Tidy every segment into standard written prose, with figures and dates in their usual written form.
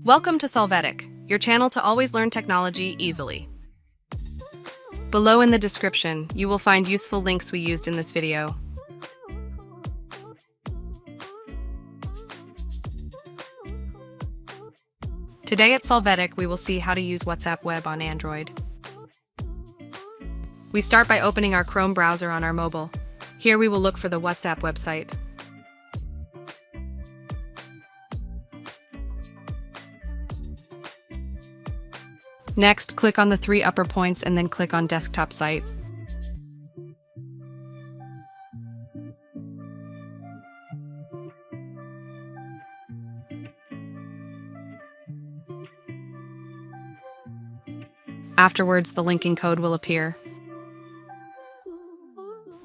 Welcome to Solvetic, your channel to always learn technology easily. Below in the description, you will find useful links we used in this video. Today at Solvetic, we will see how to use WhatsApp Web on Android. We start by opening our Chrome browser on our mobile. Here we will look for the WhatsApp website. Next, click on the three upper points and then click on Desktop Site. Afterwards, the linking code will appear.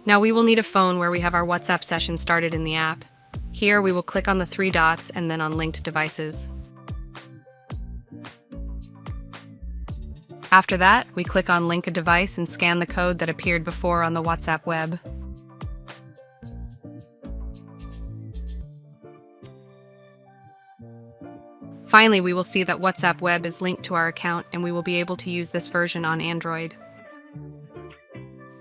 Now we will need a phone where we have our WhatsApp session started in the app. Here we will click on the three dots and then on Linked Devices. After that, we click on Link a Device and scan the code that appeared before on the WhatsApp web. Finally, we will see that WhatsApp Web is linked to our account and we will be able to use this version on Android.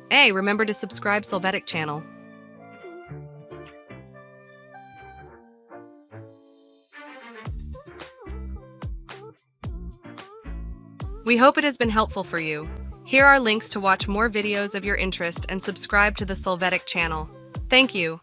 Hey, remember to subscribe Solvetic channel. We hope it has been helpful for you. Here are links to watch more videos of your interest and subscribe to the Solvetic channel. Thank you.